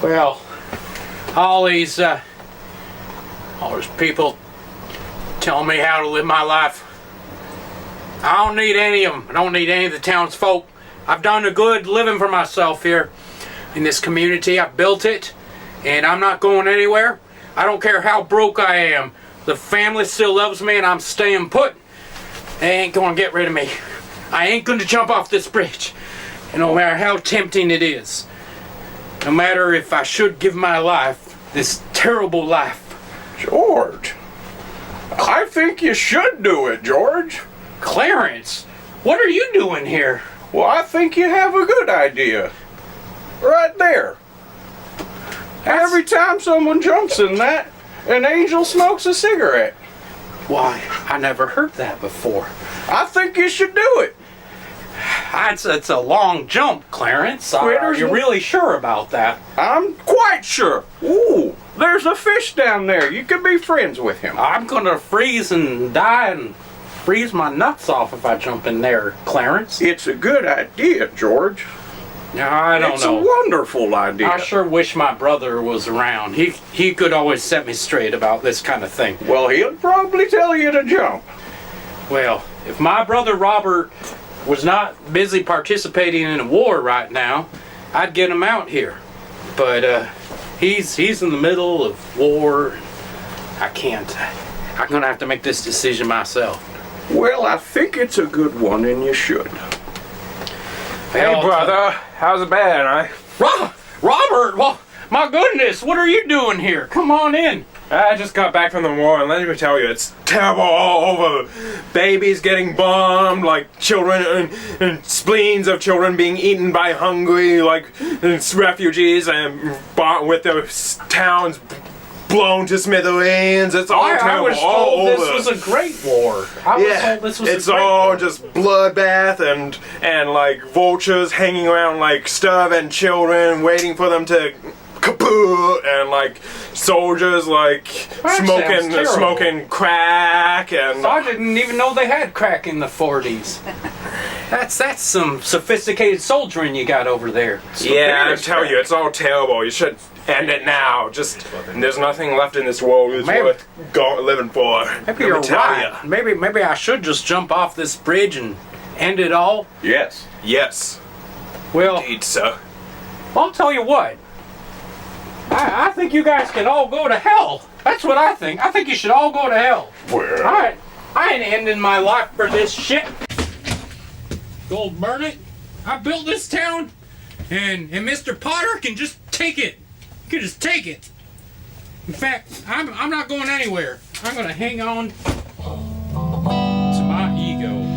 Well, all these people telling me how to live my life. I don't need any of them. I don't need any of the townsfolk. I've done a good living for myself here in this community. I've built it, and I'm not going anywhere. I don't care how broke I am. The family still loves me, and I'm staying put. They ain't gonna get rid of me. I ain't gonna jump off this bridge, no matter how tempting it is. No matter if I should give my life, this terrible life. George, I think you should do it, George. Clarence, what are you doing here? Well, I think you have a good idea. Right there. Every time someone jumps in that, an angel smokes a cigarette. Why, I never heard that before. I think you should do it. It's a long jump, Clarence. Are you really sure about that? I'm quite sure. Ooh, there's a fish down there. You could be friends with him. I'm gonna freeze and die and freeze my nuts off if I jump in there, Clarence. It's a good idea, George. I don't know. It's a wonderful idea. I sure wish my brother was around. He could always set me straight about this kind of thing. Well, he'll probably tell you to jump. Well, if my brother Robert was not busy participating in a war right now, I'd get him out here. But he's in the middle of war. I can't. I'm gonna have to make this decision myself. Well, I think it's a good one, and you should. Hey, brother, how's it been, Robert, well, my goodness, what are you doing here? Come on in. I just got back from the war, and let me tell you, it's terrible all over. Babies getting bombed, like children, and spleens of children being eaten by hungry, like refugees, and with their towns blown to smithereens. It's all terrible. I was told this was a great war. It's all just bloodbath and like vultures hanging around like starving children, waiting for them to kaput, and like soldiers like smoking crack, and I didn't even know they had crack in the 40s. That's some sophisticated soldiering you got over there. Yeah, I tell you, it's all terrible. You should end it now. Just there's nothing left in this world that's worth living for. Maybe you're right. Maybe I should just jump off this bridge and end it all. Yes. Yes. Well, indeed, sir. I'll tell you what. I think you guys can all go to hell. That's what I think. I think you should all go to hell. Well, I ain't ending my life for this shit. Go burn it. I built this town, and Mr. Potter can just take it. He can just take it. In fact, I'm not going anywhere. I'm gonna hang on to my ego.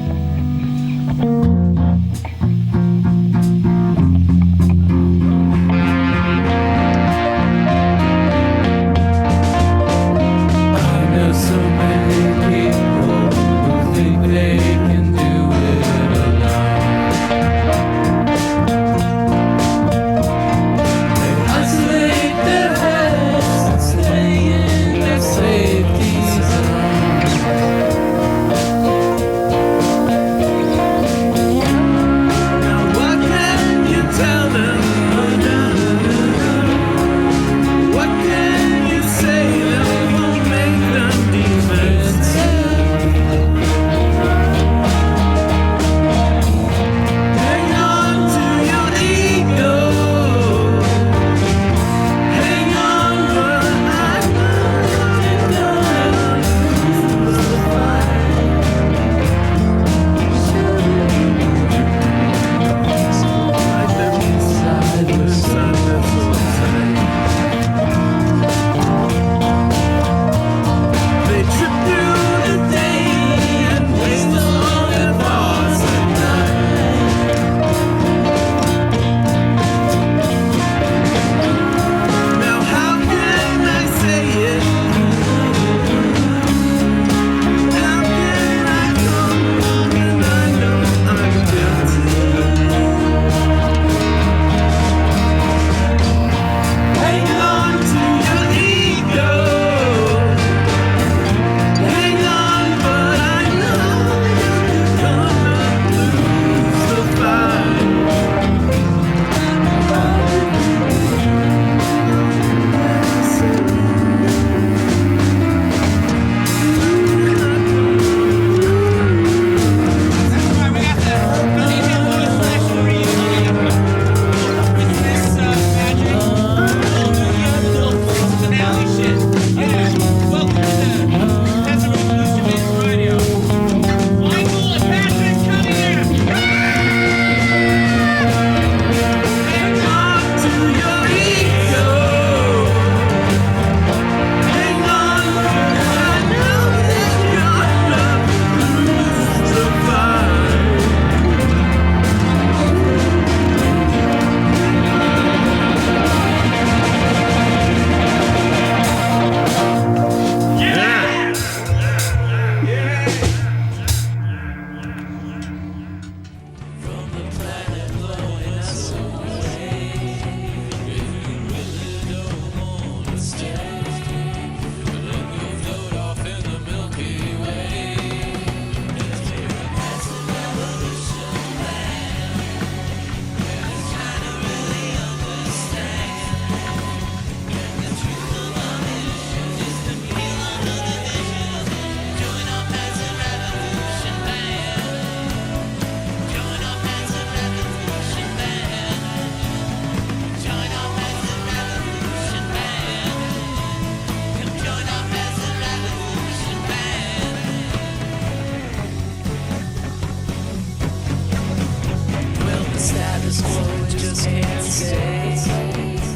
status quo, it just can't stay.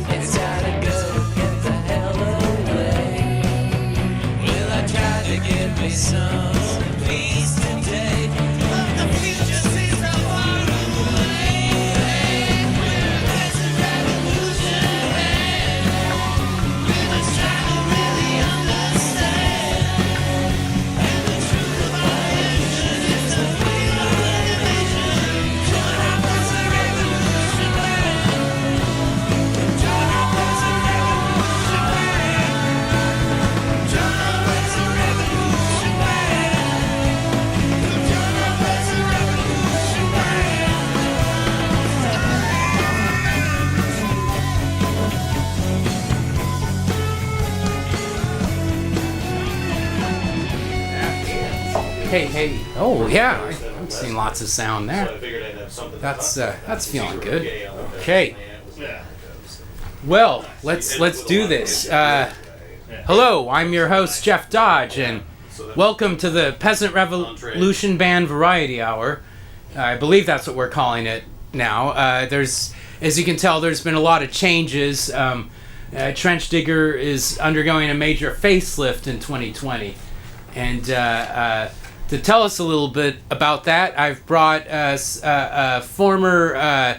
It's gotta go, get the hell away. Well, I tried to get me some peace today, but the future seems so far away. There's a revolution ahead. We must try to really understand. And the truth of our action is to feel our elevation. Join our present revolution plan. Join our present revolution plan. Join our present revolution plan. Join our present revolution plan. Hey. Oh, yeah. I've seen lots of sound there. That's feeling good. Okay. Well, let's do this. Hello, I'm your host, Jeff Dodge, and welcome to the Peasant Revolution Band Variety Hour. I believe that's what we're calling it now. As you can tell, there's been a lot of changes. Trench Digger is undergoing a major facelift in 2020. And to tell us a little bit about that, I've brought a former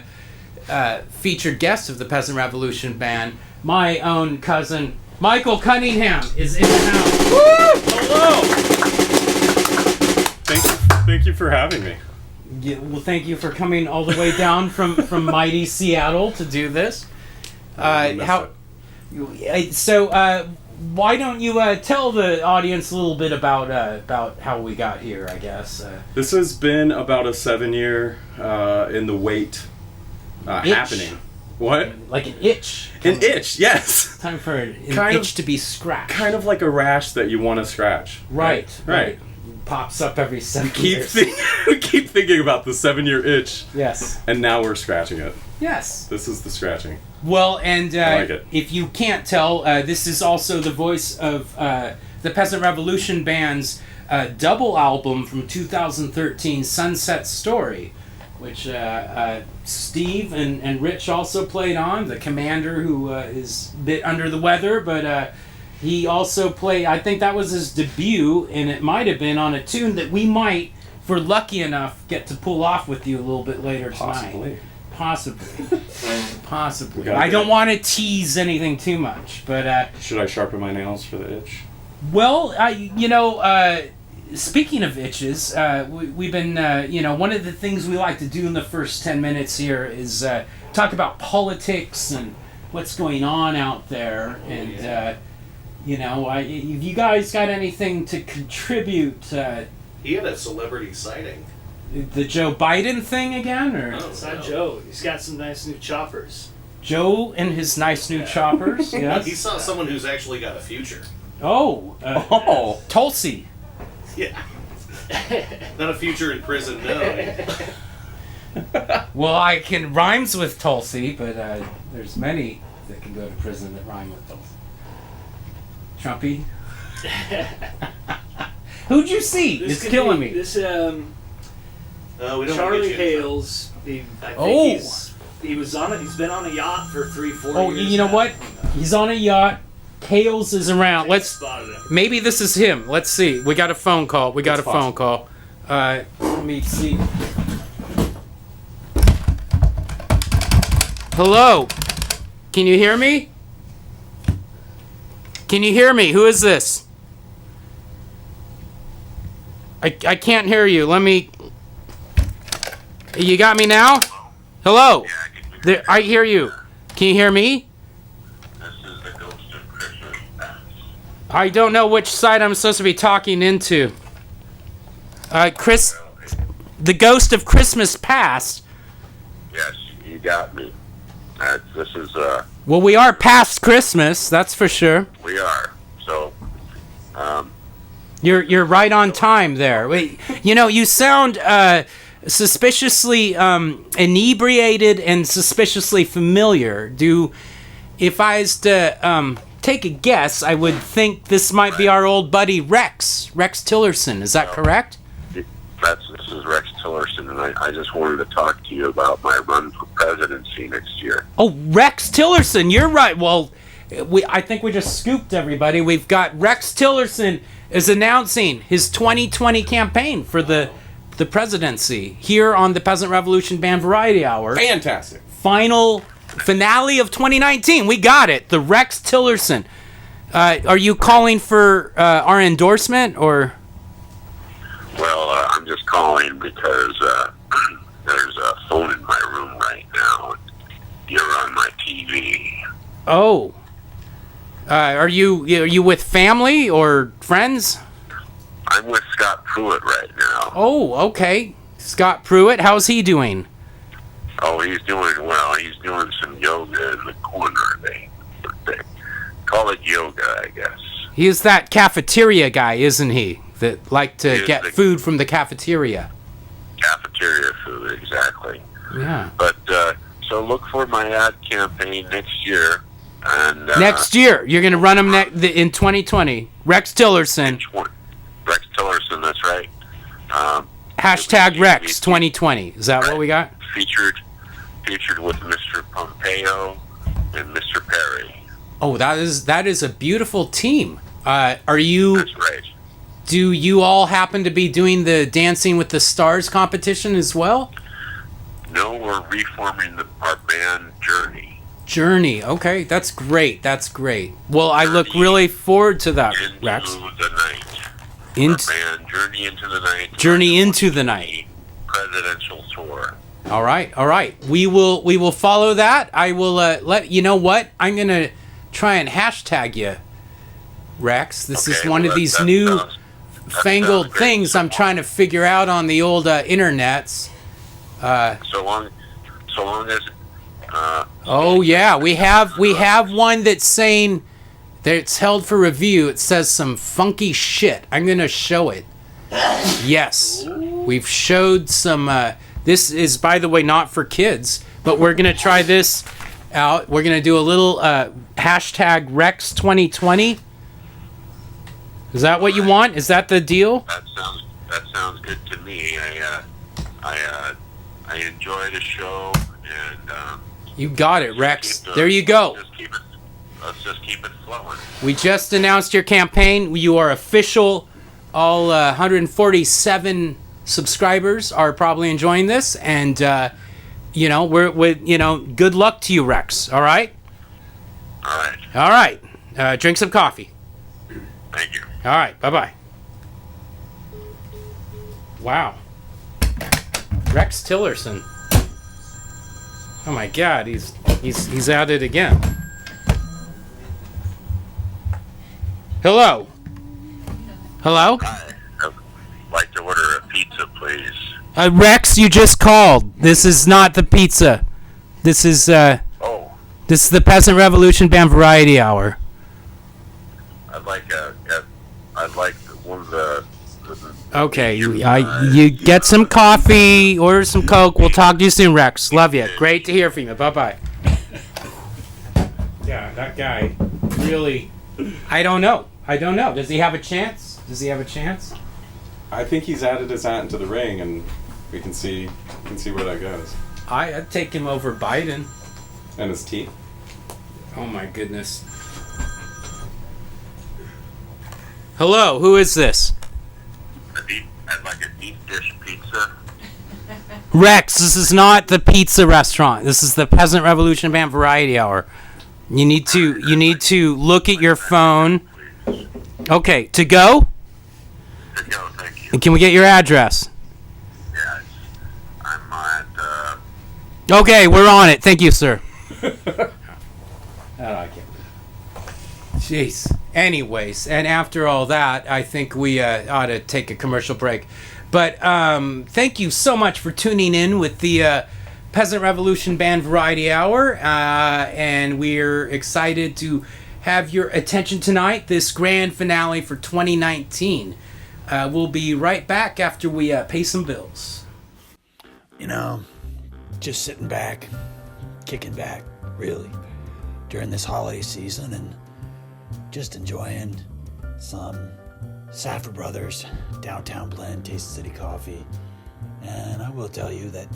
featured guest of the Peasant Revolution Band, my own cousin, Michael Cunningham, is in the house. Woo! Hello! Thank you for having me. Yeah, well, thank you for coming all the way down from mighty Seattle to do this. Why don't you tell the audience a little bit about how we got here? I guess This has been about a 7-year in the wait happening. What? like an itch. An itch, yes. Time for an Kind of- itch to be scratched. Kind of like a rash that you want to scratch. Right. Pops up every 7 years. We keep thinking about the 7-year itch, Yes. and now we're scratching it. Yes. This is the scratching. Well, and I like it. if you can't tell, this is also the voice of the Peasant Revolution Band's double album from 2013, Sunset Story, which Steve and Rich also played on. The commander, who is a bit under the weather, but he also played, I think that was his debut, and it might have been on a tune that we might, if we're lucky enough, get to pull off with you a little bit later tonight. Possibly. I don't want to tease anything too much, but Should I sharpen my nails for the itch? well, speaking of itches, we've been, one of the things we like to do in the first 10 minutes here is talk about politics and what's going on out there, and if you guys got anything to contribute. He had a celebrity sighting. The Joe Biden thing again, or It's not Joe. He's got some nice new choppers. Joe and his nice new choppers? Yes. He saw someone who's actually got a future. Oh, Tulsi. Yeah. Not a future in prison, no. Well, I can rhymes with Tulsi, but there's many that can go to prison that rhyme with Tulsi. Trumpy. Who'd you see? It's killing me. This We don't Charlie want to get you in trouble. Hales. Oh. He's been on a yacht for 3-4 Oh, years. you know now. what? He's on a yacht. Hales is around. Let's. Spotted him. Maybe this is him. Let's see. We got a phone call. It's possible. Let me see. Hello. Can you hear me? Can you hear me? Who is this? I can't hear you. Let me. You got me now? Hello. There, I hear you. Can you hear me? This is the ghost of Christmas past. I don't know which side I'm supposed to be talking into. The ghost of Christmas past. Yes, you got me. This is, Well, we are past Christmas, that's for sure. we are. So, You're right on time there. Wait, you sound suspiciously inebriated and suspiciously familiar. If I was to take a guess, I would think this might be our old buddy Rex Tillerson. Is that correct? This is Rex Tillerson, and I just wanted to talk to you about my run for presidency next year. Oh, Rex Tillerson, you're right. Well, I think we just scooped everybody. We've got Rex Tillerson is announcing his 2020 campaign for the presidency here on the Peasant Revolution Band Variety Hour. Fantastic. Finale of 2019. We got it. The Rex Tillerson. Are you calling for our endorsement or? Well, I'm just calling because there's a phone in my room right now. You're on my TV. Oh. Are you with family or friends? I'm with Scott Pruitt right now. Oh, okay. Scott Pruitt, how's he doing? Oh, he's doing well. He's doing some yoga in the corner. They call it yoga, I guess. He is that cafeteria guy, isn't he? That like to get food from the cafeteria. Cafeteria food, exactly. Yeah. But so look for my ad campaign next year. And next year, you're going to run him in 2020. Rex Tillerson. Rex Tillerson, that's right. Hashtag Rex 2020. Is that what we got? Featured with Mr. Pompeo and Mr. Perry. Oh, that is a beautiful team. Are you? That's right. Do you all happen to be doing the Dancing with the Stars competition as well? No, we're reforming our band Journey. Journey. Okay, that's great. That's great. Well, I look really forward to that, Rex. Into the night. Our band Journey into the night. Journey into the night. Presidential tour. All right, all right. We will follow that. I will let you know what I'm gonna try and hashtag you, Rex. This is one of these new fangled things I'm trying to figure out on the old internets. So long as. Oh yeah, we have one that's saying that it's held for review. It says some funky shit. I'm gonna show it. Yes, we've showed some. This is, by the way, not for kids, but we're gonna try this out. We're gonna do a little hashtag Rex 2020. Is that what you want? Is that the deal? That sounds good to me. I enjoy the show, and you got it, Rex. There you go. Let's just keep it flowing. We just announced your campaign. You are official. All 147 subscribers are probably enjoying this, and we're good luck to you, Rex. All right. All right. Drink some coffee. Thank you. All right. Bye-bye. Wow. Rex Tillerson. Oh my God, he's at it again. Hello. Hello. Hi. I'd like to order a pizza, please. Rex, you just called. This is not the pizza. This is This is the Peasant Revolution Band Variety Hour. I'd like one of the. Okay, you get some coffee, order some Coke. We'll talk to you soon, Rex. Love you. Great to hear from you. Bye-bye. Yeah, that guy really. I don't know. Does he have a chance? I think he's added his hat into the ring, and we can see where that goes. I'd take him over Biden. And his teeth. Oh my goodness. Hello, who is this? I'd like a deep dish pizza. Rex, this is not the pizza restaurant. This is the Peasant Revolution Band Variety Hour. You need to look at your phone. Okay, to go? To go, thank you. And can we get your address? Yes. I'm at, Okay, we're on it. Thank you, sir. I can't. Jeez. Anyways, and after all that, I think we ought to take a commercial break. But thank you so much for tuning in with the Peasant Revolution Band Variety Hour. And we're excited to have your attention tonight, this grand finale for 2019. We'll be right back after we pay some bills. Just sitting back, kicking back, really, during this holiday season and just enjoying sun, Safford Brothers, Downtown Blend, Taste City Coffee. And I will tell you that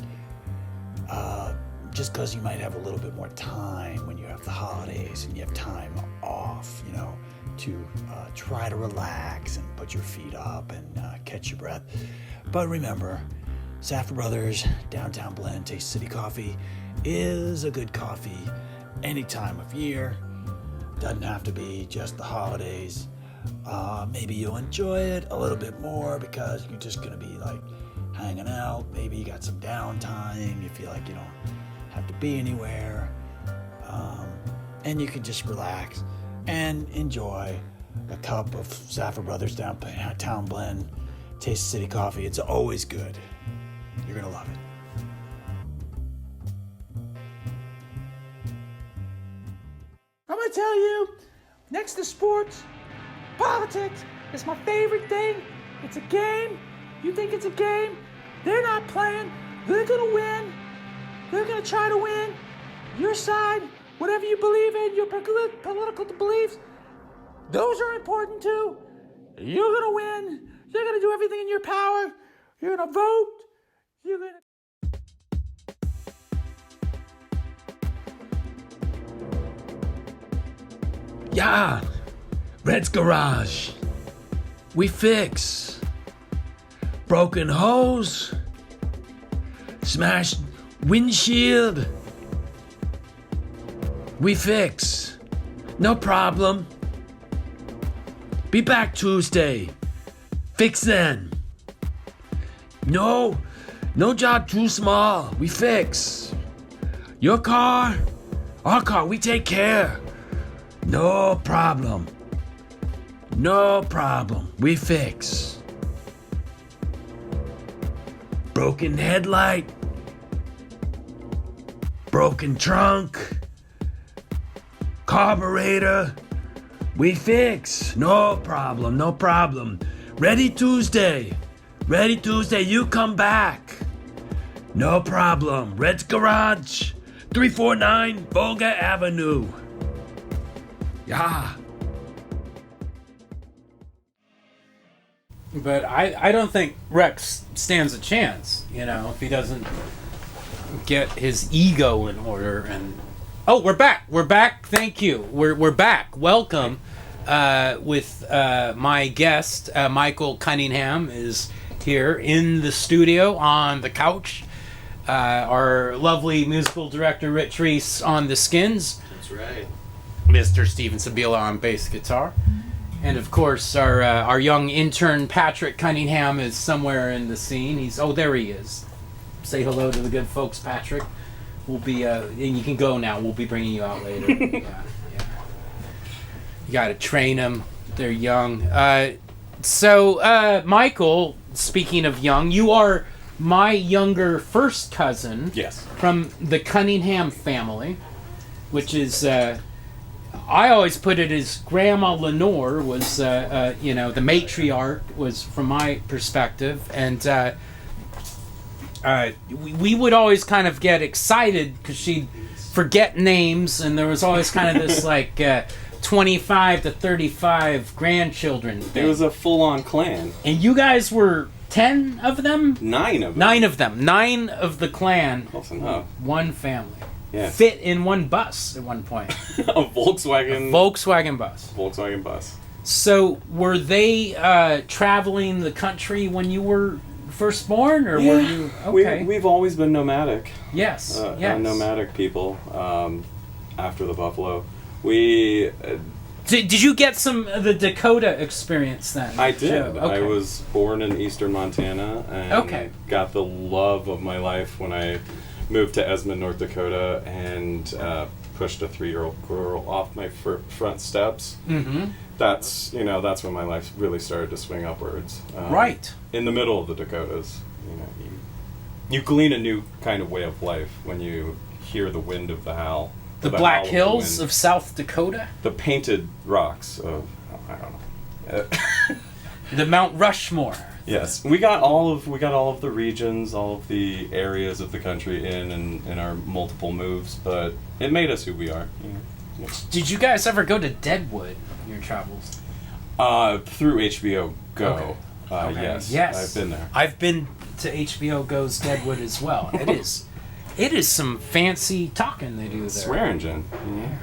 just because you might have a little bit more time when you have the holidays and you have time off, you know, to try to relax and put your feet up and catch your breath. But remember, Safford Brothers, Downtown Blend, Taste City Coffee is a good coffee any time of year. Doesn't have to be just the holidays. Maybe you'll enjoy it a little bit more because you're just gonna be like hanging out. Maybe you got some downtime. You feel like you don't have to be anywhere. And you can just relax and enjoy a cup of Safford Brothers Downtown Blend Taste City Coffee. It's always good. You're gonna love it. I'm gonna tell you, next to sports, politics is my favorite thing. It's a game. You think it's a game? They're not playing. They're gonna win. They're gonna try to win. Your side, whatever you believe in, your political beliefs, those are important too. You're gonna win. You're gonna do everything in your power. You're gonna vote. You're gonna... Yeah, Red's Garage. We fix broken hose, smashed windshield. We fix. No problem. Be back Tuesday. Fix then. No job too small. We fix. Your car, our car, we take care. No problem. No problem. We fix. Broken headlight. Broken trunk. Carburetor. We fix. No problem. No problem. Ready Tuesday. Ready Tuesday. You come back. No problem. Red's Garage. 349 Volga Avenue. Yeah. But I don't think Rex stands a chance, you know, if he doesn't get his ego in order. And oh, we're back. Thank you. We're back. Welcome. With my guest, Michael Cunningham is here in the studio on the couch. Our lovely musical director Rich Reese on the skins. That's right. Mr. Steven Sabila on bass guitar. And of course, our young intern Patrick Cunningham is somewhere in the scene. There he is. Say hello to the good folks, Patrick. We'll be, and you can go now. We'll be bringing you out later. Yeah. You got to train them. They're young. So, Michael, speaking of young, you are my younger first cousin. Yes. From the Cunningham family, which is. I always put it as Grandma Lenore was, the matriarch was from my perspective, and we would always kind of get excited because she'd forget names, and there was always kind of this 25 to 35 grandchildren thing. It was a full-on clan. And you guys were 10 of them? 9 of them. 9 of them. 9 of the clan. Close enough. One family. Yeah. Fit in one bus at one point. A Volkswagen. Volkswagen bus. Volkswagen bus. So were they traveling the country when you were first born, or were you okay? We've always been nomadic. Yes. Nomadic people. After the buffalo, we. Did you get some of the Dakota experience then? I did. Joe? Okay. I was born in eastern Montana and got the love of my life when I moved to Esmond, North Dakota, and pushed a 3-year-old girl off my front steps. Mm-hmm. That's when my life really started to swing upwards. Right. In the middle of the Dakotas, you glean a new kind of way of life when you hear the wind of the howl. The Black Hills of South Dakota? The painted rocks of, I don't know. The Mount Rushmore. Yes, we got all of the regions, all of the areas of the country in our multiple moves, but it made us who we are. Did you guys ever go to Deadwood in your travels? Through HBO Go. Okay. Yes. I've been there. I've been to HBO Go's Deadwood as well. It is some fancy talking they do there. Swear engine. Yeah.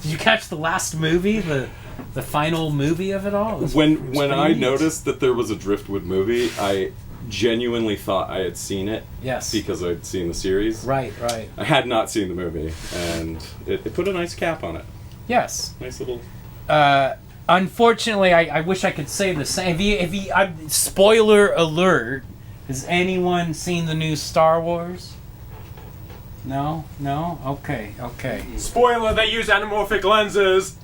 Did you catch the last movie? The final movie of it all? When I noticed that there was a Driftwood movie, I genuinely thought I had seen it. Yes. Because I'd seen the series. Right. I had not seen the movie, and it put a nice cap on it. Yes. Nice little... Unfortunately, I wish I could say the same. Spoiler alert. Has anyone seen the new Star Wars? No? Okay. Spoiler, they use anamorphic lenses.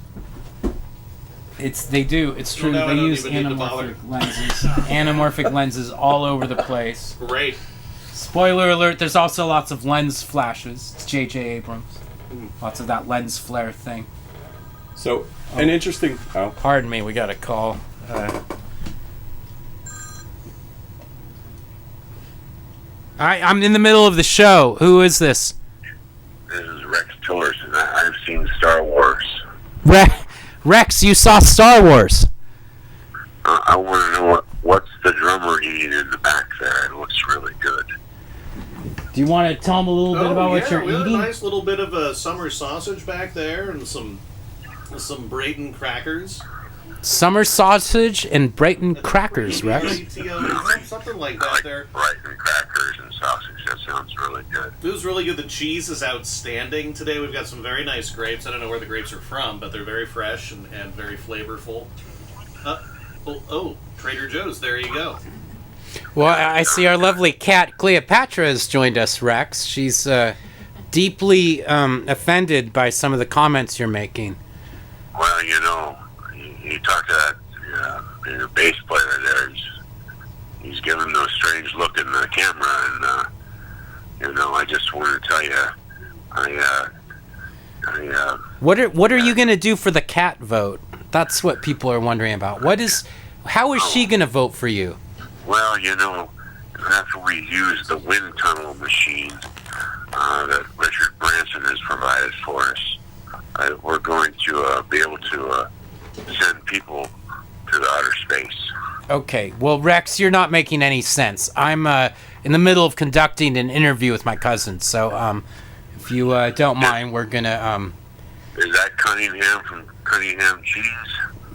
They do. It's true. No, I they don't use even need to bother. anamorphic lenses all over the place. Great. Spoiler alert, there's also lots of lens flashes. It's J.J. Abrams. Lots of that lens flare thing. So, an interesting... Oh. Pardon me, we got a call. I'm in the middle of the show. Who is this? This is Rex Tillerson. I've seen Star Wars. Rex, you saw Star Wars. I want to know what's the drummer eating in the back there. It looks really good. Do you want to tell them a little bit about what you're we have eating? a nice little bit of a summer sausage back there and some Brayton crackers. Summer sausage and Brayton crackers, Rex. Something like that there. Brayton crackers and sausage. That sounds really good. It was really good. The cheese is outstanding today. We've got some very nice grapes. I don't know where the grapes are from, but they're very fresh and very flavorful. Trader Joe's. There you go. Well, I see our lovely cat Cleopatra has joined us, Rex. She's deeply offended by some of the comments you're making. Well, you talk to that your bass player there. He's giving those strange look in the camera, and I just want to tell you, What are you gonna do for the cat vote? That's what people are wondering about. How is she gonna vote for you? Well, after we use the wind tunnel machine that Richard Branson has provided for us, we're going to be able to send people to the outer space. Okay, well, Rex, you're not making any sense. I'm in the middle of conducting an interview with my cousin, so if you don't mind, we're gonna... Is that Cunningham from Cunningham Cheese?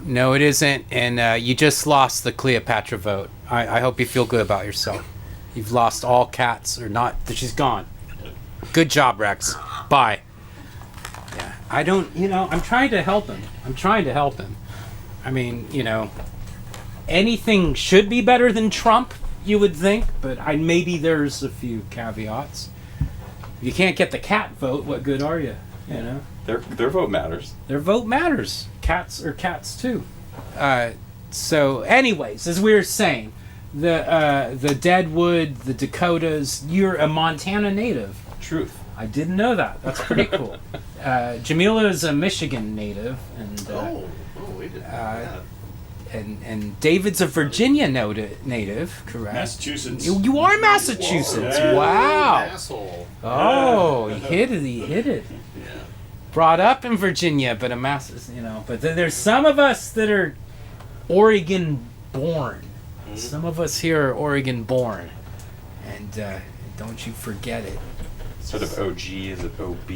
No, it isn't, and you just lost the Cleopatra vote. I hope you feel good about yourself. You've lost all cats, or not, she's gone. Good job, Rex. Bye. Yeah, I don't, I'm trying to help him. I mean, anything should be better than Trump, you would think, but maybe there's a few caveats. If you can't get the cat vote, what good are you? Their vote matters. Their vote matters. Cats are cats too. So, anyways, as we were saying, the Deadwood, the Dakotas. You're a Montana native. Truth. I didn't know that. That's pretty cool. Jamila is a Michigan native, and we didn't know that. And David's a Virginia native, correct? Massachusetts. You are Massachusetts. Whoa. Wow. Asshole. Oh, he hit it. Yeah. Brought up in Virginia, but but there's some of us that are Oregon born. Some of us here are Oregon born, and don't you forget it. Instead of OG, is it OB?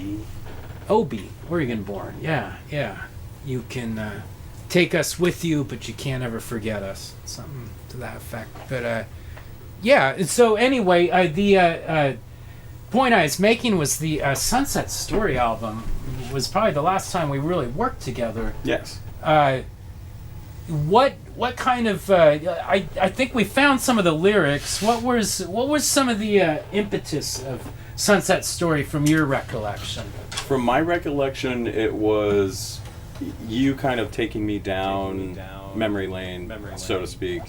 OB, Oregon born. Yeah. You can take us with you, but you can't ever forget us. Something to that effect. But yeah. So anyway, the point I was making was the Sunset Story album was probably the last time we really worked together. Yes. What kind of I think we found some of the lyrics. What was some of the impetus of Sunset Story from your recollection? From my recollection, it was you kind of taking me down memory lane, so to speak.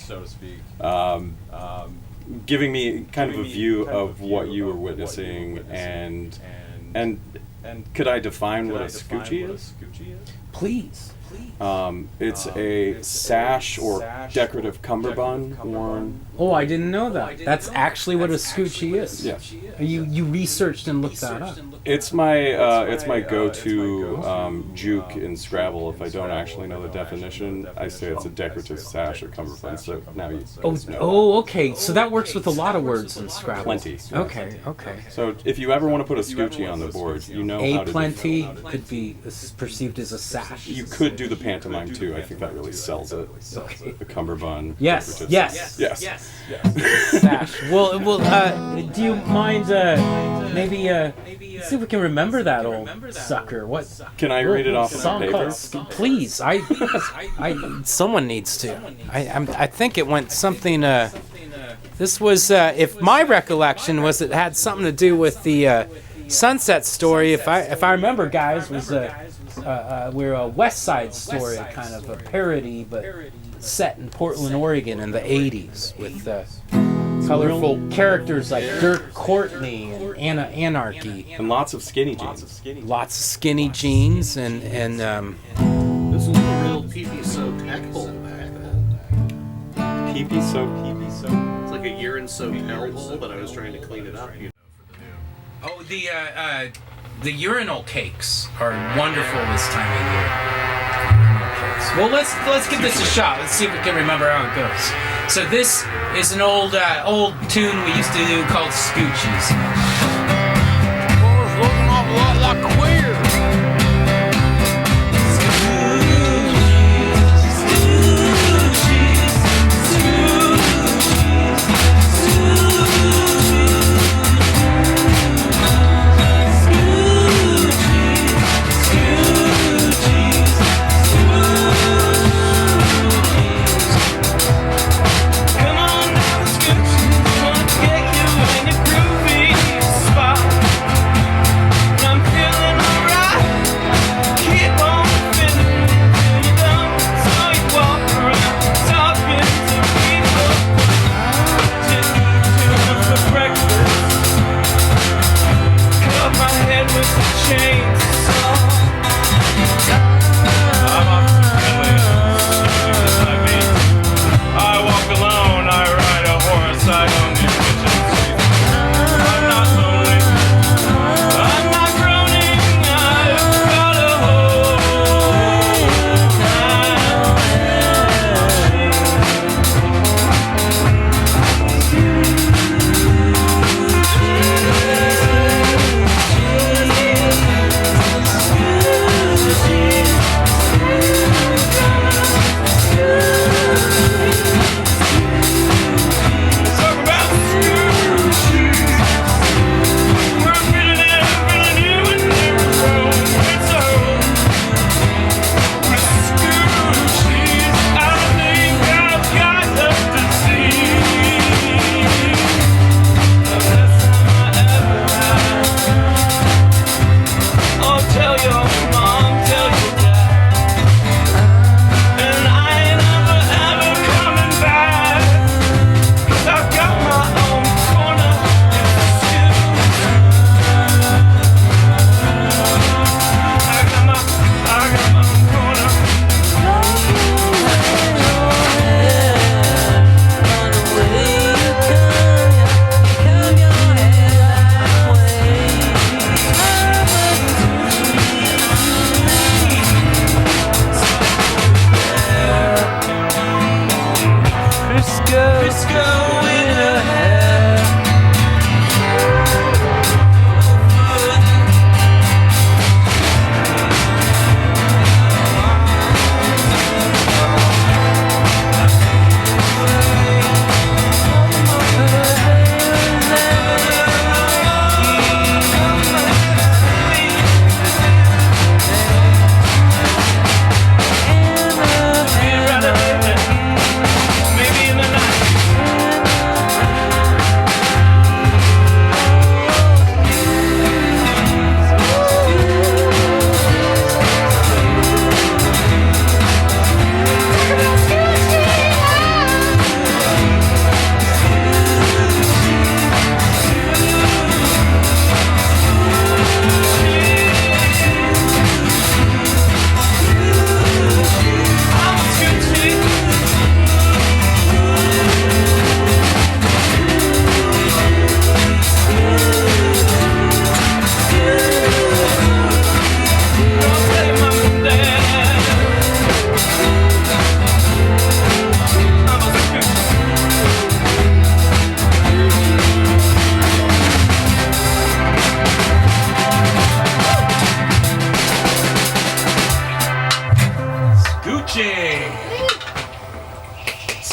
Giving me kind of a view of what you were witnessing and And could I define what a Skoochie is? Please. It's a sash or decorative cummerbund worn. Oh, I didn't know that. That's actually what a Skoochie is. Yeah. You researched and looked that up. It's my go-to juke in Scrabble. If I don't actually know the definition, I say it's a decorative sash or cummerbund. So now you guys know. Oh, okay. So that works with a lot of words in Scrabble. Plenty. Okay. So if you ever want to put a Skoochie on the board, you know how to plenty could be perceived as a sash. You could do the pantomime too. I think that really sells it. Okay. The cummerbund. Yes. Sash. Well. Do you mind maybe see if we can remember that old sucker? What? Can I read it off of the paper? Please. Someone needs to. I think it went something. This was, if my recollection was, it had something to do with the Sunset Story. If I remember, guys, was we're a West Side Story, kind of a parody, but set in Portland, Oregon, in the '80s with colorful characters like Dirk Courtney and Anna Anarchy, and lots of skinny jeans. Lots of skinny jeans, and This was a real pee-pee soaked heck hole back then. Pee-pee soaked. It's like a urine soaked hell hole, but I was trying to clean it up. Oh, the urinal cakes are wonderful this time of year. Well, let's give this a shot. Let's see if we can remember how it goes. So this is an old tune we used to do called Skoochies. Oh, it's looking an awful lot like queer. Come on now, Skoochies, wanna get you in your groovy.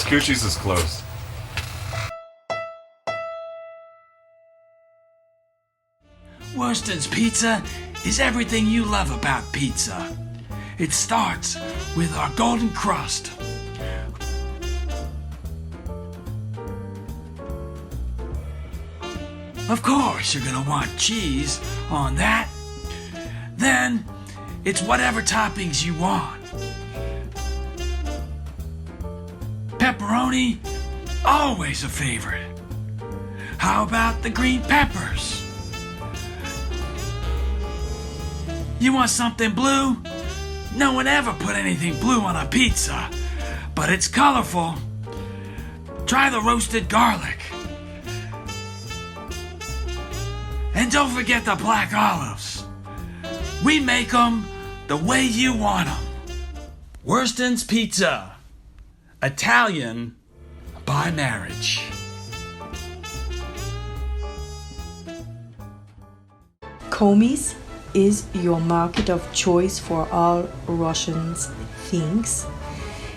Skoochies is closed. Worston's Pizza is everything you love about pizza. It starts with our golden crust. Of course, you're gonna want cheese on that. Then, it's whatever toppings you want. Pepperoni, always a favorite. How about the green peppers? You want something blue? No one ever put anything blue on a pizza, but it's colorful. Try the roasted garlic. And don't forget the black olives. We make them the way you want them. Worston's Pizza. Italian by marriage. Komis is your market of choice for all Russians things.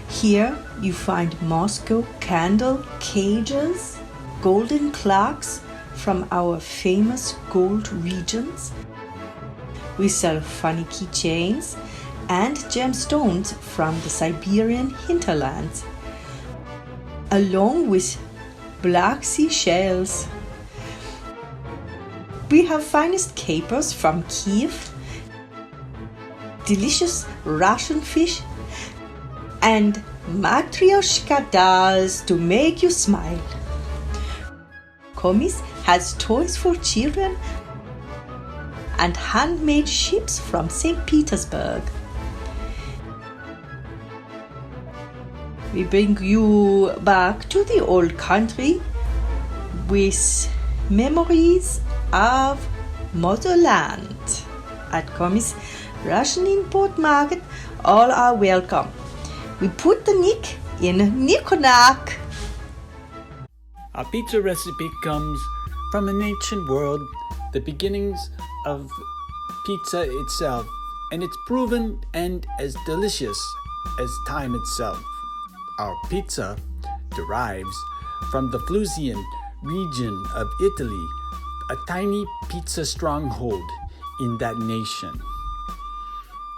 Here you find Moscow candle cages, golden clocks from our famous gold regions. We sell funny keychains and gemstones from the Siberian hinterlands, along with Black Sea shells. We have finest capers from Kiev, delicious Russian fish, and matryoshka dolls to make you smile. Komis has toys for children and handmade ships from St. Petersburg. We bring you back to the old country with memories of motherland. At Komis Russian Import Market, all are welcome. We put the Nick in Nikonak. Our pizza recipe comes from an ancient world, the beginnings of pizza itself, and it's proven and as delicious as time itself. Our pizza derives from the Flusian region of Italy, a tiny pizza stronghold in that nation.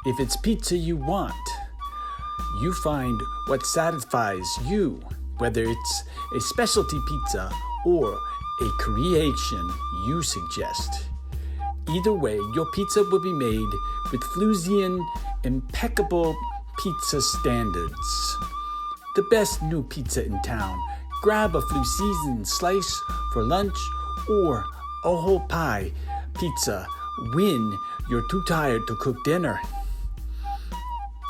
If it's pizza you want, you find what satisfies you, whether it's a specialty pizza or a creation you suggest. Either way, your pizza will be made with Flusian impeccable pizza standards. The best new pizza in town. Grab a Flusian slice for lunch or a whole pie pizza when you're too tired to cook dinner.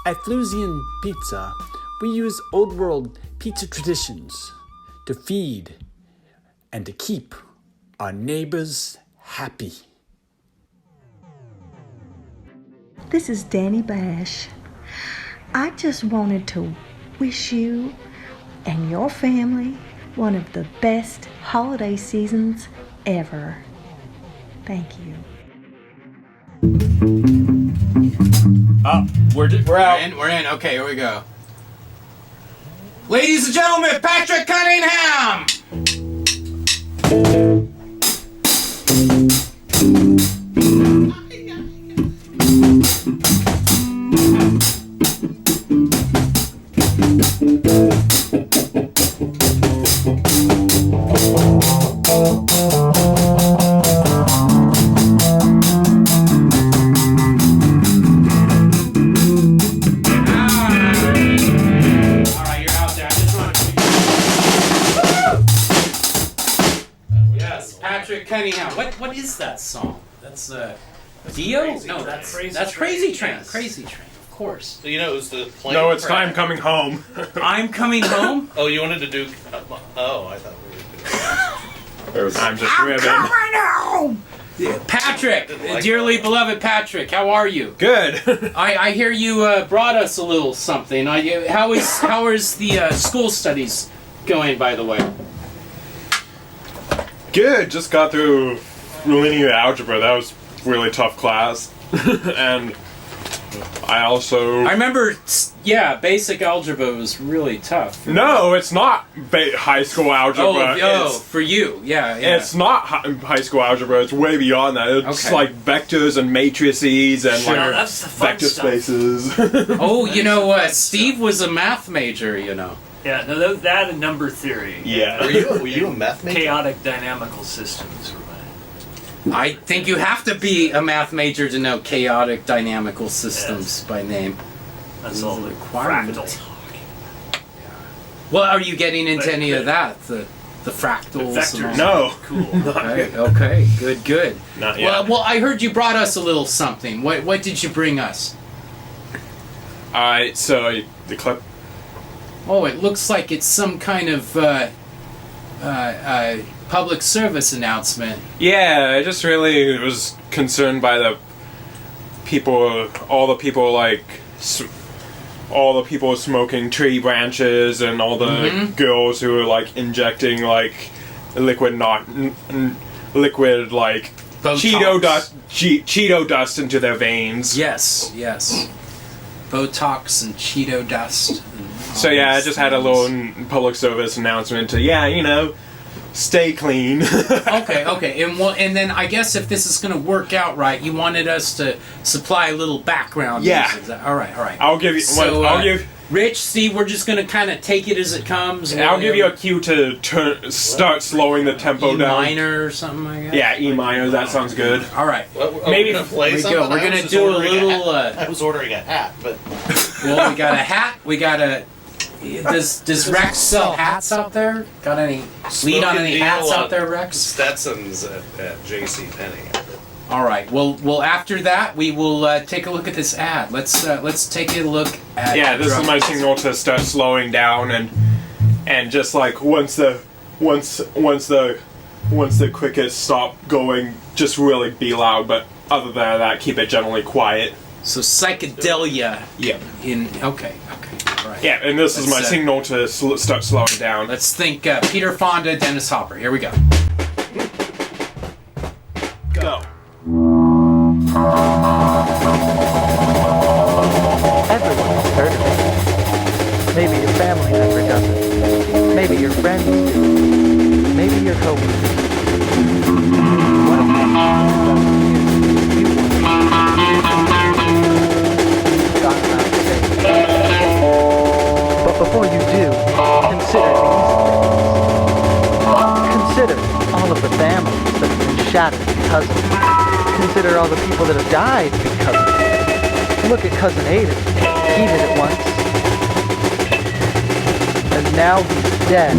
At Flusian Pizza, we use old world pizza traditions to feed and to keep our neighbors happy. This is Danny Bash. I just wanted to wish you and your family one of the best holiday seasons ever. Thank you. We're out. We're in. Okay, here we go. Ladies and gentlemen, Patrick Cunningham! What is that song? That's Dio? No, that's Crazy Train. Crazy Train, of course. So, you know, it was the plane. No, it's crash. I'm coming home. I'm coming home? Oh, you wanted to do. Oh, I thought we were doing. I'm just ribbing. Patrick, dearly beloved Patrick, how are you? Good. I hear you brought us a little something. How is the school studies going, by the way? Good. Just got through linear algebra. That was really tough class. And I also. I remember, yeah, basic algebra was really tough. No, it's not high school algebra. For you, yeah. It's not high school algebra. It's way beyond that. It's Okay. like vectors and matrices and Sure. like That's the fun vector stuff. spaces. Oh, Steve was a math major, Yeah, no, that and number theory. Yeah. Were you a math major? Chaotic dynamical systems were mine. I think you have to be a math major to know chaotic dynamical systems by name. That's all the requirement. fractal. Well, are you getting into But- any of that? The fractals? Vectors. and all No. Cool. Okay, good. Not yet. Well, I heard you brought us a little something. What did you bring us? Alright, so the clip. Oh, it looks like it's some kind of public service announcement. Yeah, I just really was concerned by the people, all the people all the people smoking tree branches and all the girls who are like injecting like liquid like Botox. Cheeto dust into their veins. Yes. Botox and Cheeto dust. So yeah, I just had a little public service announcement to stay clean. Okay, and then I guess if this is going to work out right, you wanted us to supply a little background. Yeah. music. All right. I'll give you. I'll give. Rich, Steve, we're just going to kind of take it as it comes. I'll give you a cue to start slowing the tempo E down. minor or something like that. Yeah, E minor. That sounds good. All right. Maybe we're gonna play Here we something. go. We're I was gonna just do a ordering little. hat. I was ordering a hat, but Well, we got a hat. We got a. Does Rex sell hats out there? Got any lead on any hats out there, Rex? Stetsons at J.C. Penney. All right. Well, after that, we will take a look at this ad. Let's take a look at. Yeah, this is my signal to start slowing down and just like once the crickets stop going, just really be loud. But other than that, keep it generally quiet. So psychedelia. Yeah. Okay. All right. Yeah, and this is my Let's, signal to start slowing down. Let's think Peter Fonda, Dennis Hopper. Here we go. Go. Everyone has heard of it. Maybe your family member doesn't. Maybe your friends do. Maybe your coworkers. What if that you But before you do, consider these things. Consider all of the families that have been shattered because of it. Consider all the people that have died because of it. Look at Cousin Aiden. He did it once. And now he's dead.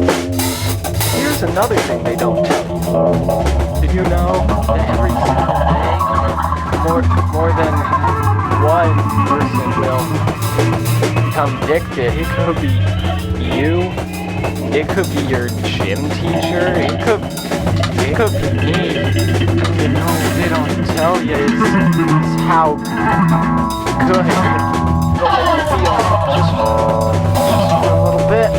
Here's another thing they don't tell you. Did you know that every single day, more than one person will become addicted? It could be you. It could be your gym teacher. It could be me. You know, they don't tell you it's how good it'll make you feel just for a little bit.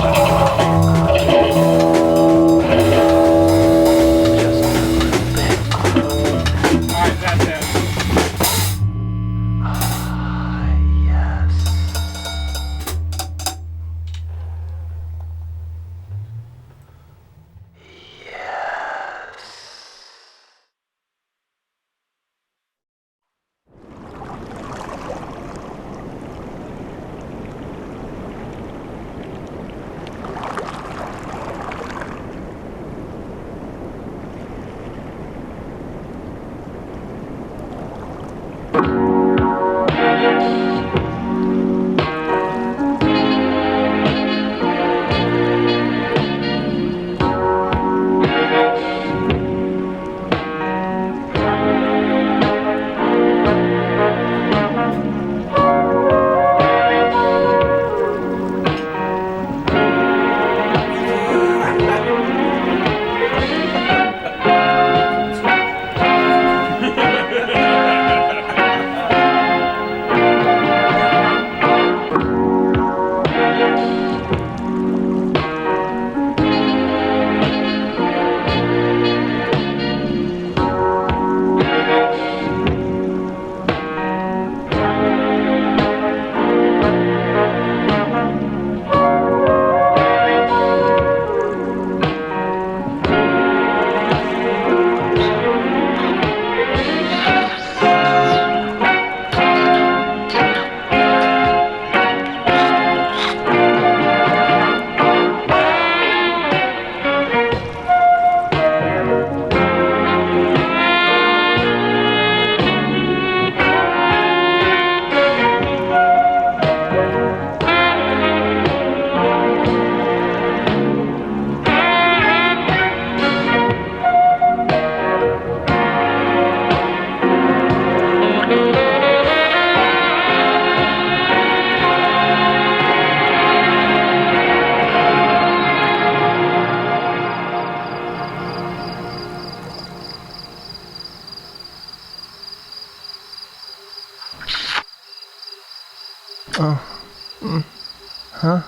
Huh?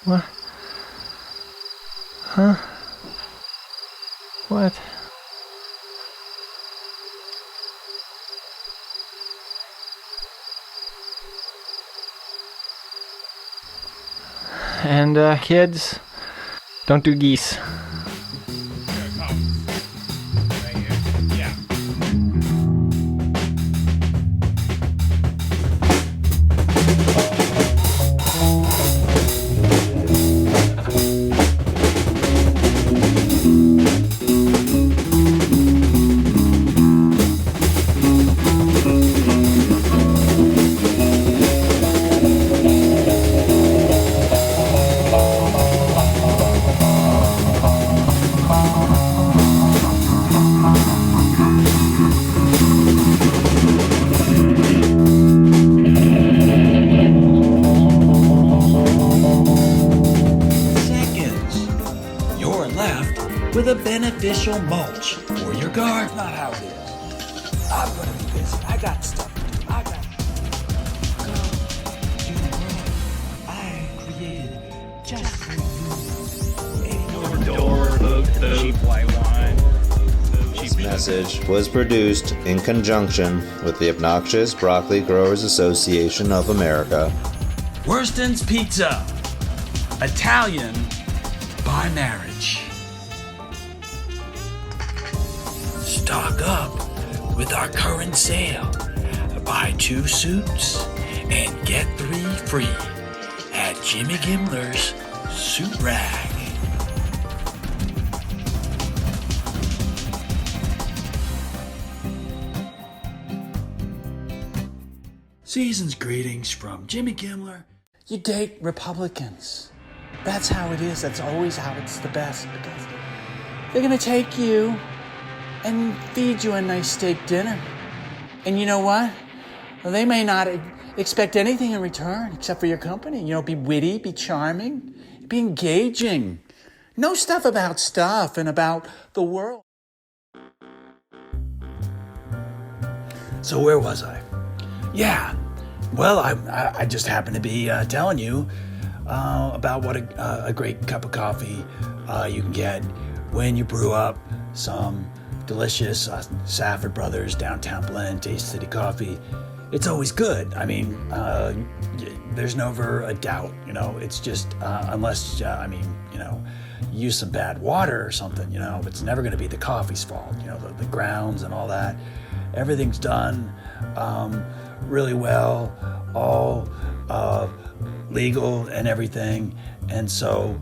What? Huh? What? And, kids, don't do geese. With a beneficial mulch for your garden. Not how it is. I'm gonna be busy. I got stuff to do. I got I created just for you. Cheap white wine. This message was produced in conjunction with the Obnoxious Broccoli Growers Association of America. Worston's Pizza. Italian by marriage. Stock up with our current sale. Buy 2 suits and get 3 free at Jimmy Gimmler's Suit Rag. Season's greetings from Jimmy Gimmler. You date Republicans. That's how it is. That's always how it's the best, because they're gonna take you and feed you a nice steak dinner. And you know what? Well, they may not expect anything in return except for your company. You know, be witty, be charming, be engaging. Know stuff about stuff and about the world. So where was I? Yeah. Well, I just happened to be telling you about what a great cup of coffee you can get when you brew up some delicious Safford Brothers Downtown Blend Taste City coffee. It's always good. I mean, there's never a doubt, you know. It's just, unless, you use some bad water or something, you know, it's never going to be the coffee's fault, you know, the grounds and all that. Everything's done really well, all legal and everything. And so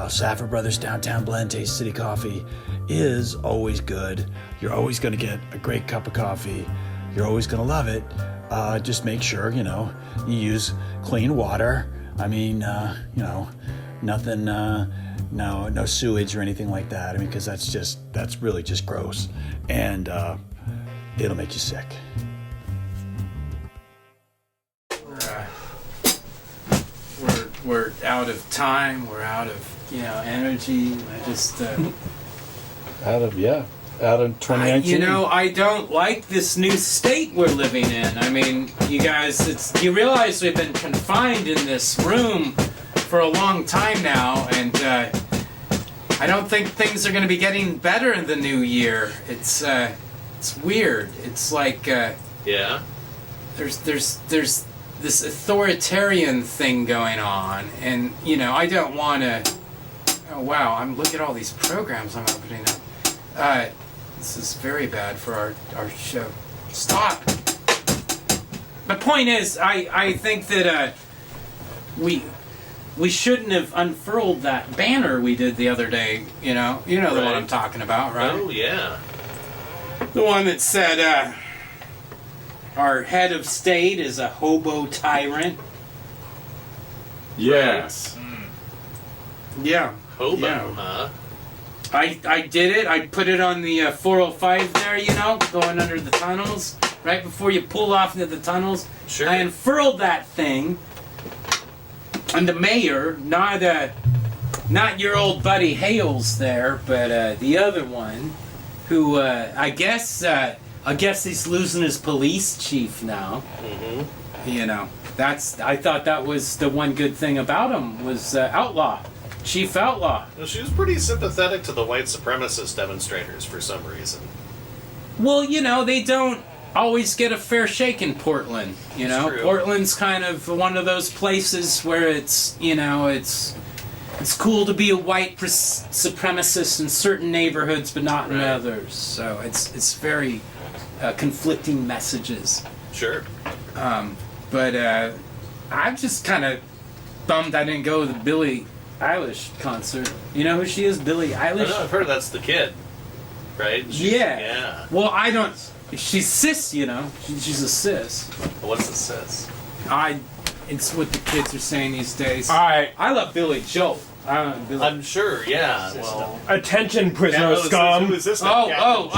Safford Brothers Downtown Blend Taste City coffee is always good. You're always going to get a great cup of coffee. You're always going to love it. Just make sure, you know, you use clean water. I mean, nothing, no sewage or anything like that. I mean, because that's really just gross. And it'll make you sick. We're out of time. We're out of energy. I just out of 2019. I don't like this new state we're living in. I mean, you guys, you realize we've been confined in this room for a long time now, and I don't think things are going to be getting better in the new year. It's weird. It's like there's this authoritarian thing going on, and I don't want to. Oh wow! Look at all these programs I'm opening up. This is very bad for our show. Stop. The point is, I think that we shouldn't have unfurled that banner we did the other day. You know the one I'm talking about, right? Oh yeah. The one that said, our head of state is a hobo tyrant. Yes. Yeah. Hobo, huh? I did it. I put it on the 405 there, going under the tunnels. Right before you pull off into the tunnels. Sure. I unfurled that thing. And the mayor, not your old buddy Hales there, but the other one, who I guess he's losing his police chief now. Mm-hmm. I thought that was the one good thing about him was Outlaw, Chief Outlaw. Well, she was pretty sympathetic to the white supremacist demonstrators for some reason. Well, they don't always get a fair shake in Portland. Portland's kind of one of those places where it's cool to be a white supremacist in certain neighborhoods, but not in others. So it's very conflicting messages. Sure. But I'm just kind of bummed I didn't go to the Billie Eilish concert. You know who she is, Billie Eilish? I know, I've heard that's the kid, right? Yeah. Well, I don't. She's cis, She's a cis. What's the cis? It's what the kids are saying these days. All right. I love Billy Joel. I'm sure. Yeah. Well. Attention, prisoner scum. Who is this? Whoa.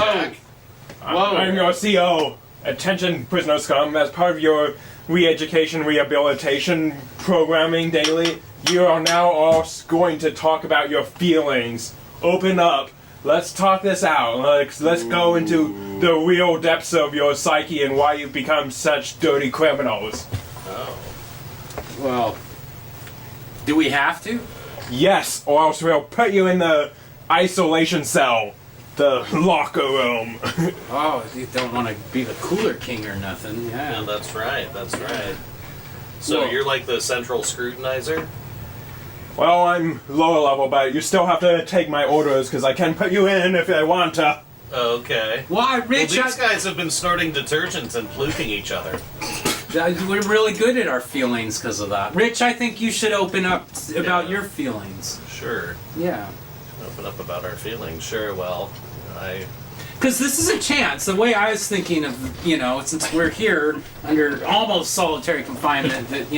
I'm your CO. Attention, prisoner scum. As part of your re-education, rehabilitation programming daily, you are now all going to talk about your feelings. Open up. Let's talk this out. Let's go into the real depths of your psyche and why you've become such dirty criminals. Oh. Well, do we have to? Yes, or else we'll put you in the isolation cell. The locker room. Oh, you don't want to be the cooler king or nothing. Yeah, that's right. So you're like the central scrutinizer? Well, I'm lower level, but you still have to take my orders, because I can put you in if I want to. Okay. Why, Rich? These guys have been snorting detergents and pluking each other. We're really good at our feelings because of that. Rich, I think you should open up about your feelings. Sure. Yeah. Open up about our feelings. Sure, well, Because this is a chance. The way I was thinking of, since we're here under almost solitary confinement, that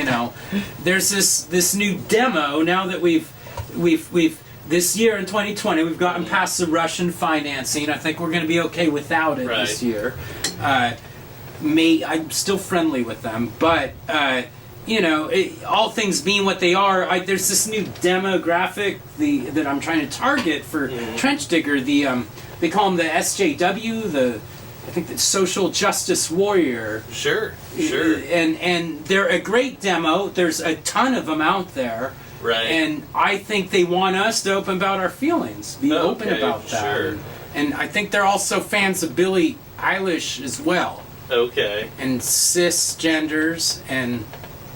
there's this new demo now that we've this year in 2020 we've gotten past the Russian financing. I think we're going to be okay without it this year. I'm still friendly with them, but all things being what they are, there's this new demographic that I'm trying to target for Trench Digger. They call them the SJW, I think the social justice warrior. Sure. And they're a great demo. There's a ton of them out there. Right. And I think they want us to open about our feelings, be open about that. Sure. And I think they're also fans of Billie Eilish as well. Okay. And cisgenders and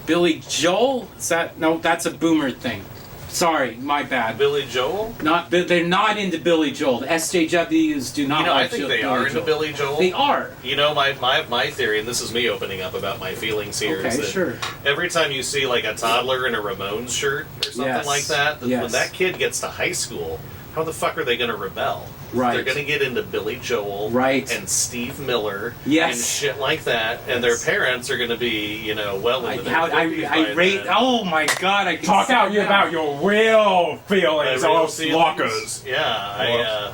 Billy Joel. That's a boomer thing. Sorry, my bad. Billy Joel? They're not into Billy Joel. The SJWs do not. I think they are into Billy Joel. They are. My theory, and this is me opening up about my feelings here, is that sure. Every time you see like a toddler in a Ramones shirt or something like that, when that kid gets to high school, how the fuck are they going to rebel? Right. They're going to get into Billy Joel and Steve Miller and shit like that, and their parents are going to be, well into their 50s oh my god, I can talk out about your real feelings, all lockers. Yeah,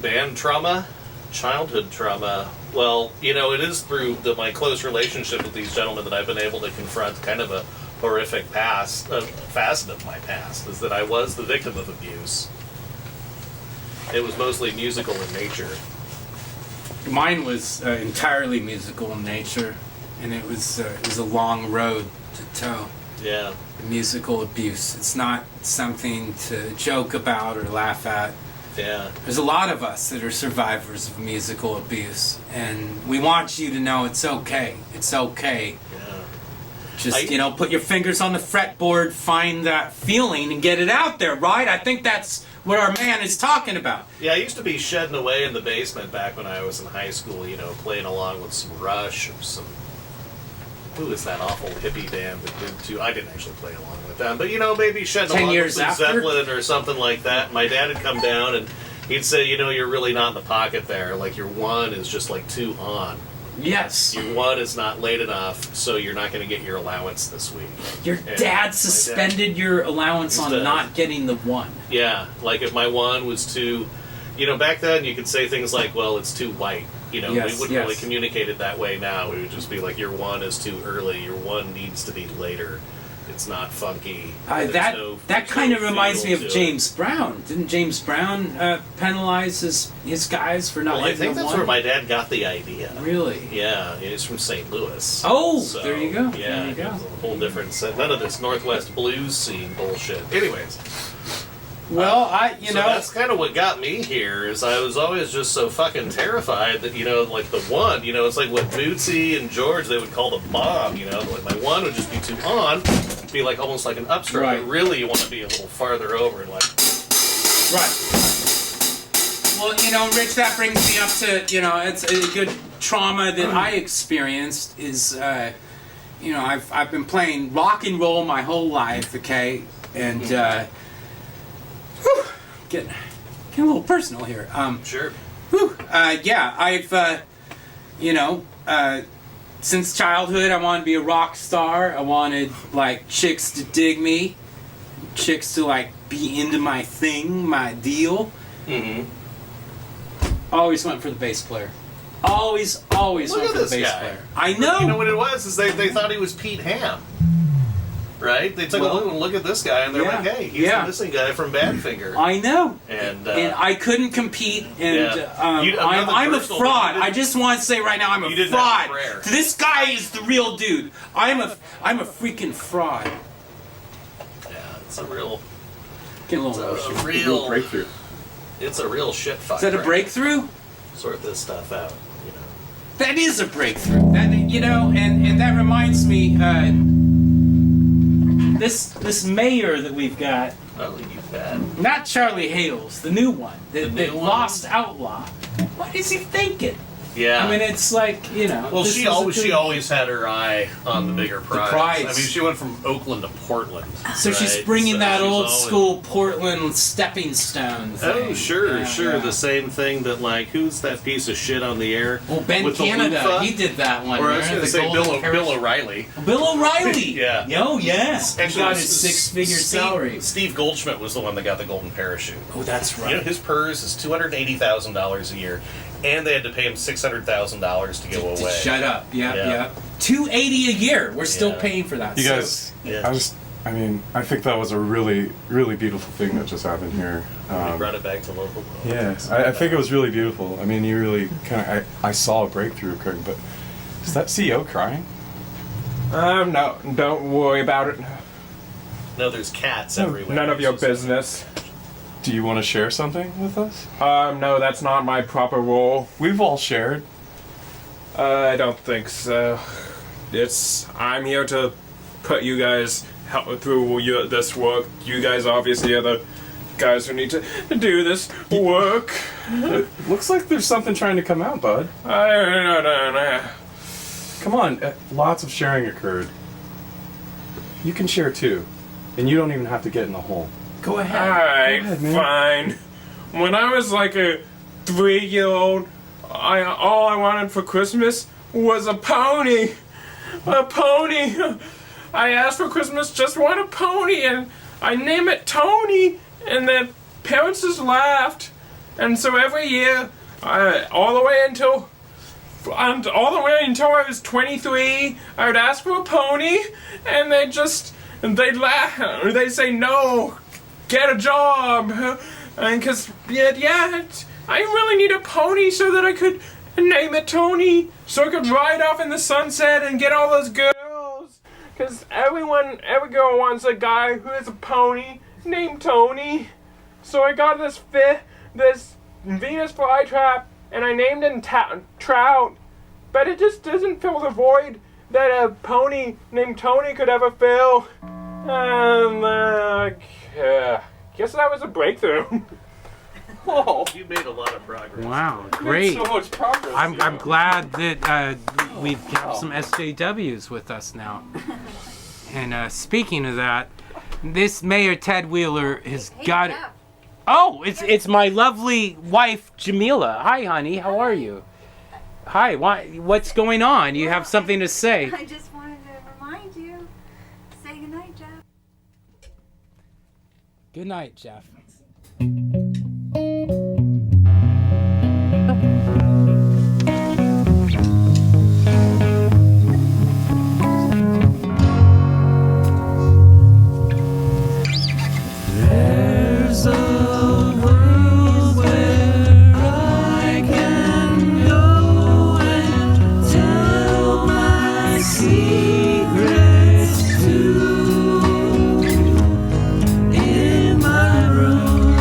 band trauma, childhood trauma. Well, it is through my close relationship with these gentlemen that I've been able to confront kind of a horrific facet of my past, is that I was the victim of abuse. It was mostly musical in nature. Mine was entirely musical in nature, and it was a long road to toe. Yeah. The musical abuse. It's not something to joke about or laugh at. Yeah. There's a lot of us that are survivors of musical abuse, and we want you to know it's okay. It's okay. Just, put your fingers on the fretboard, find that feeling, and get it out there, right? I think that's what our man is talking about. Yeah, I used to be shedding away in the basement back when I was in high school, playing along with some Rush or some... Who is that awful hippie band that did too? I didn't actually play along with them, but, maybe shedding along with some Zeppelin or something like that. My dad would come down and he'd say, you're really not in the pocket there. Like, your one is just, too on. Yes. Your one is not late enough, so you're not going to get your allowance this week. Your dad suspended your allowance on not getting the one. Yeah, if my one was too... back then you could say things like, well, it's too white. We wouldn't really communicate it that way now. We would just be like, your one is too early, your one needs to be later. It's not funky. That kind of reminds me of James Brown. Didn't James Brown penalize his guys for not Well, I hitting think the that's one? where my dad got the idea. Really? Yeah, he's from St. Louis. Oh, So, there you go. Yeah, There you go. it was a whole different set. None of this Northwest blues scene bullshit. Anyways. Well, So that's kind of what got me here, is I was always just so fucking terrified that, like the one, it's like what Bootsy and George, they would call the bomb, like my one would just be too on, be like almost like an upstroke, Right. but really you want to be a little farther over and like... Right. Well, Rich, that brings me up to, it's a good trauma that I experienced is, I've been playing rock and roll my whole life, okay? And, getting a little personal here. Sure. Yeah, I've, since childhood, I wanted to be a rock star. I wanted, chicks to dig me. Chicks to, be into my thing, my deal. Mm-hmm. Always went for the bass player. Always went for the bass player. I know. You know what it was? Is they thought he was Pete Ham. Right? They took a look at this guy and they're like, hey, he's the missing guy from Badfinger. I know. And I couldn't compete, and I'm a personal, fraud. I just want to say right now, I'm a didn't fraud. have a prayer. This guy is the real dude. I'm a freaking fraud. Yeah, it's a real... Getting a little emotional. real breakthrough. It's a real shit fight. Is that a breakthrough? Sort this stuff out, That is a breakthrough. That and that reminds me. This mayor that we've got. Oh, you bet. Not Charlie Hales, the new one. The new one? lost outlaw. What is he thinking? Yeah. I mean, it's like, Well, she always had her eye on the bigger prize. prize. I mean, she went from Oakland to Portland. So she's right? bringing So that she's old always- school Portland stepping stone thing. Oh, sure. Yeah. The same thing that, who's that piece of shit on the air? Well, Ben with the Canada, loofah? he did that one. Or I was right? going to The say golden Bill O'Reilly. Bill O'Reilly. Yeah. Oh, yes. Actually, He got his six-figure salary. Steve Goldschmidt was the one that got the golden parachute. Oh, that's right. His PERS is $280,000 a year, and they had to pay him $600,000 to go away. Shut up. Yeah. $280 a year. We're still Yeah. paying for that. You guys, I think that was a really, really beautiful thing that just happened here. We brought it back to local. Yes, I think it was really beautiful. I mean, you really I saw a breakthrough occurring, but is that CEO crying? No, don't worry about it. No, there's cats everywhere. None of your business. Do you want to share something with us? No, that's not my proper role. We've all shared. I don't think so. I'm here to put you guys through this work. You guys obviously are the guys who need to do this work. It looks like there's something trying to come out, bud. Come on, lots of sharing occurred. You can share too, and you don't even have to get in the hole. Go ahead. Alright, fine. When I was like a 3-year-old, all I wanted for Christmas was a pony. A pony. I asked for Christmas, just want a pony, and I named it Tony, and the parents just laughed. And so every year, all the way until I was 23, I would ask for a pony, and they'd laugh. They'd say, no, get a job. And because, I really need a pony so that I could name it Tony, so I could ride off in the sunset and get all those girls. Because every girl wants a guy who has a pony named Tony. So I got this Venus flytrap, and I named him Trout. But it just doesn't fill the void that a pony named Tony could ever fill. Guess that was a breakthrough. Whoa, you made a lot of progress. Wow, great. So much progress. I'm glad that we've got some SJWs with us now. And speaking of that, this Mayor Ted Wheeler has got it. Oh, it's my lovely wife Jamila. Hi, honey. How are you? Hi. What's going on? You have something to say? I just wanted to remind you. Say goodnight, Jeff. Good night, Jeff. secrets too in my room.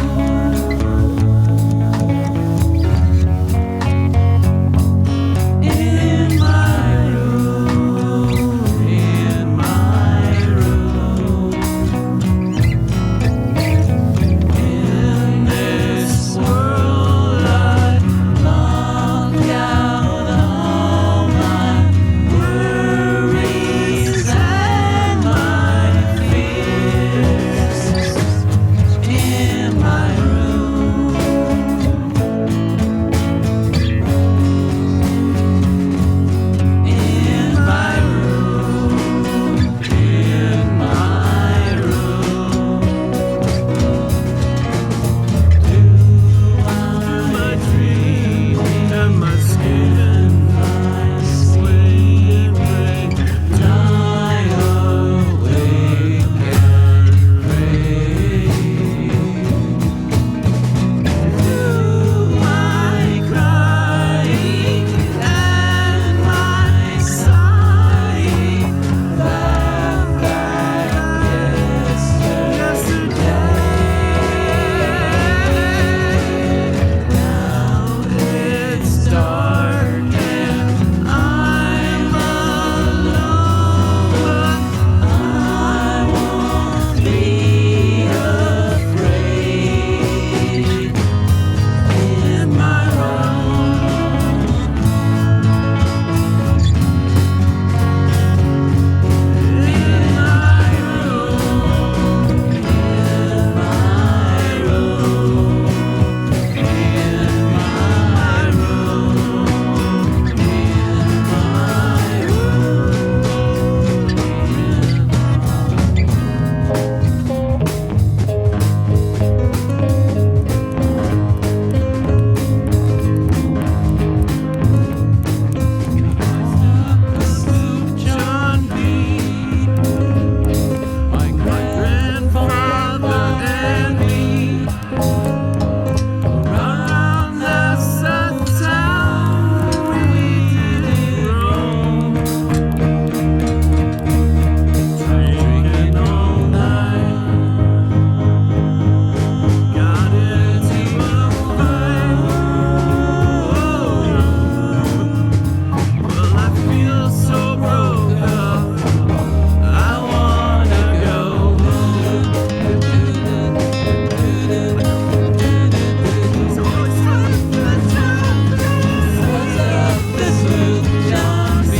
In my room. In my room. In this world I lock out all my worries and my fears. In my room. In my room. In my room. My dream and my skin, my sleeping, lie awake and pray. Do my crying and my sighing laugh back yesterday. Now it's dark and I'm alone, but I won't be afraid. In my room. In my room. In my room. In my room. John B. My great-grandfather and me around the town we did roam, drinking all night, got into a fight. Well, I feel so broke up, I wanna go home. So what's up the John B? What's up this new John B?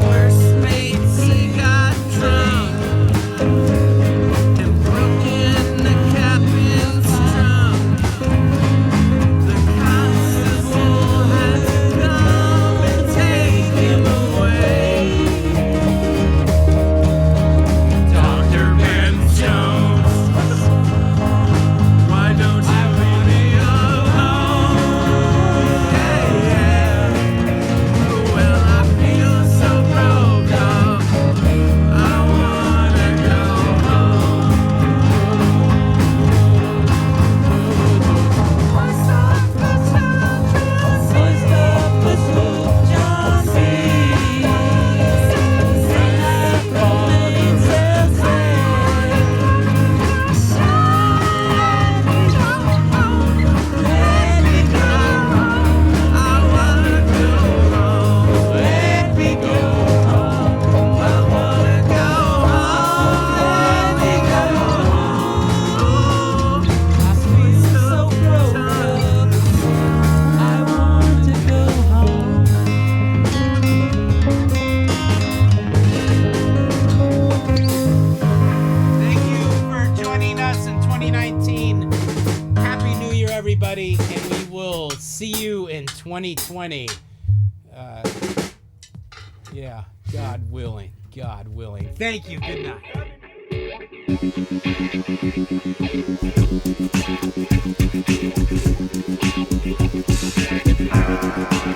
First mates, he got drunk and broke in the cabin's trunk. The constable had to come and take him away. Dr. Ben Jones, why don't you leave me alone? Yeah. Well, I feel so broke up, I wanna go home. What's up with John B? What's up with John B? Let me go home. I wanna go home. Let me go home. I wanna go home. Let me go home. I feel so broke up, I want to go home. Thank you for joining us in 2019. Happy New Year, everybody, and we will see you in 2020. Yeah, God willing. God willing. Thank you. Good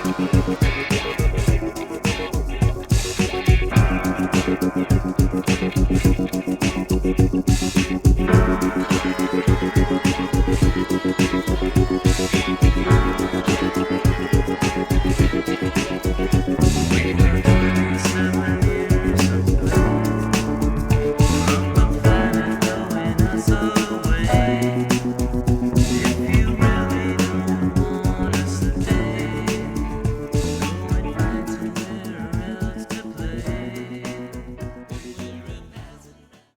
night.